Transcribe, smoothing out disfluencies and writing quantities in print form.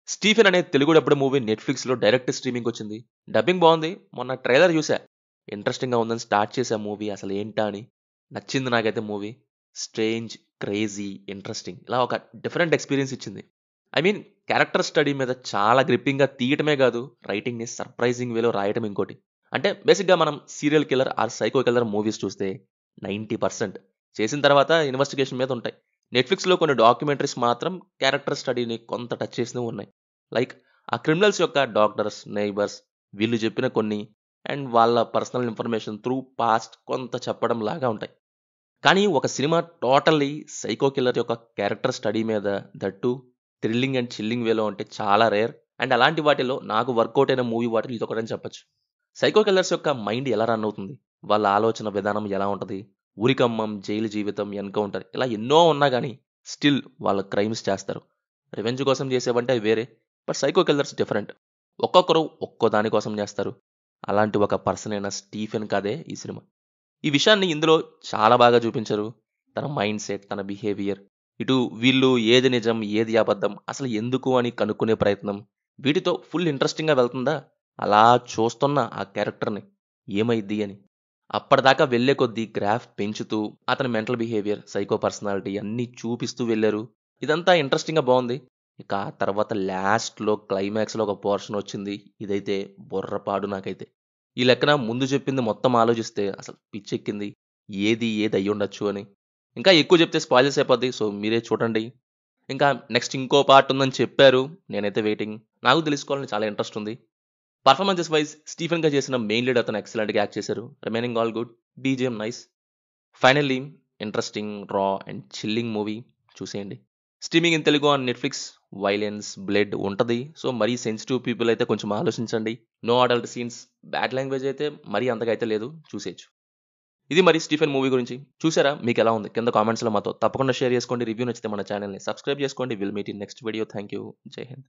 'Stephen' అనే Telugu dubbed movie నెట్‌ఫ్లిక్స్‌లో direct స్ట్రీమింగ్‌కొచ్చింది. Dubbing బావుంది. మొన్న ట్రైలర్ చూసా. ఇంట్రెస్టింగ్‌గా ఉందని స్టార్ట్ చేశా మూవీ అసలేంటా అని. నచ్చింది నాకైతే మూవీ. స్ట్రేంజ్, క్రేజీ, ఇంట్రెస్టింగ్ ఇలా ఒక డిఫరెంట్ ఎక్స్‌పీరియన్స్ ఇచ్చింది. ఐ మీన్ క్యారెక్టర్ స్టడీ మీద చాలా గ్రిప్పింగ్‌గా తీయటమే గాదు, రైటింగ్‌ని సర్ప్రైజింగ్ వేలో రాయటం ఇంకోటి. అంటే బేసిక్‌గా మనం serial killer or psycho killer movies చూస్తే 90% చేసిన తర్వాత ఇన్వెస్టిగేషన్ మీద ఉంటాయి. నెట్‌ఫ్లిక్స్‌లో కొన్ని డాక్యుమెంటరీస్ మాత్రం క్యారెక్టర్ స్టడీని కొంత టచ్ చేసినవి ఉన్నాయి. లైక్ ఆ క్రిమినల్స్ యొక్క డాక్టర్స్, నైబర్స్ వీళ్ళు చెప్పిన కొన్ని అండ్ వాళ్ళ పర్సనల్ ఇన్ఫర్మేషన్ త్రూ పాస్ట్ కొంత చెప్పడం లాగా ఉంటాయి. కానీ ఒక సినిమా టోటల్లీ సైకో కిల్లర్ యొక్క క్యారెక్టర్ స్టడీ మీద దట్టు థ్రిల్లింగ్ అండ్ చిల్లింగ్ వేలో ఉంటే చాలా రేర్. అండ్ అలాంటి వాటిలో నాకు వర్కౌట్ అయిన మూవీ వాటిలో ఇదొకటని చెప్పొచ్చు. సైకో కిల్లర్స్ యొక్క మైండ్ ఎలా రన్ అవుతుంది? వాళ్ళ ఆలోచన విధానం ఎలా ఉంటది? ఉరికమ్మం, జైలు జీవితం, ఎన్‌కౌంటర్ ఇలా ఎన్నో ఉన్నా గానీ స్టిల్ వాళ్ళు క్రైమ్స్ చేస్తారు. రివెంజ్ కోసం చేసేవంటే అవి వేరే. But psycho killers different. ఒక్కొక్కరు ఒక్కో దాని కోసం చేస్తారు. అలాంటి ఒక పర్సన్ అయిన స్టీఫెన్ కథే ఈ సినిమా. ఈ విషయాన్ని ఇందులో చాలా బాగా చూపించారు. తన మైండ్ సెట్, తన బిహేవియర్, ఇటు వీళ్ళు ఏది నిజం, ఏది అబద్ధం, అసలు ఎందుకు అని కనుక్కునే ప్రయత్నం. వీటితో ఫుల్ ఇంట్రెస్టింగ్‌గా వెళ్తుందా, అలా చూస్తున్న ఆ క్యారెక్టర్‌ని ఏమైద్ది అని. అప్పటిదాకా వెళ్ళే కొద్దీ గ్రాఫ్ పెంచుతూ, అతని మెంటల్ బిహేవియర్, సైకో పర్సనాలిటీ అన్నీ చూపిస్తూ వెళ్లారు. ఇదంతా ఇంట్రెస్టింగ్‌గా బావుంది. ఇక ఆ తర్వాత లాస్ట్‌లో క్లైమాక్స్‌లో ఒక పోర్షన్ వచ్చింది. ఇదైతే బుర్రపాడు నాకైతే. ఈ లెక్కన ముందు చెప్పింది మొత్తం ఆలోచిస్తే అసలు పిచ్చెక్కింది. ఏది అయ్యుండొచ్చు అని. ఇంకా ఎక్కువ చెప్తే స్పాయిలర్స్ అయిపోద్ది. సో, మీరే చూడండి. ఇంకా నెక్స్ట్ ఇంకో పార్ట్ ఉందని చెప్పారు. నేనైతే వెయిటింగ్. నాకు తెలుసుకోవాలని చాలా ఇంట్రెస్ట్ ఉంది. పర్ఫార్మెన్సెస్ వైస్ స్టీఫెన్‌గా చేసిన మెయిన్ లీడ్ అతను ఎక్సలెంట్‌గా యాక్ట్ చేశారు. Remaining all good. BGM nice. Finally interesting, raw and chilling movie చూసేయండి. Streaming in Telugu on Netflix. Violence, blood ఉంటది. సో, మరీ సెన్సిటివ్ పీపుల్ అయితే కొంచెం ఆలోచించండి. No adult scenes, bad language అయితే మరీ అంతగా అయితే లేదు. చూసేయొచ్చు. ఇది మరి 'స్టీఫెన్' మూవీ గురించి. చూసారా? మీకెలా ఉంది? కింద కామెంట్స్‌లో మాతో తప్పకుండా షేర్ చేసుకోండి. రివ్యూ నచ్చితే మన ఛానెల్‌ని సబ్స్క్రైబ్ చేసుకోండి. Will meet in next video. Thank you. జై హింద్.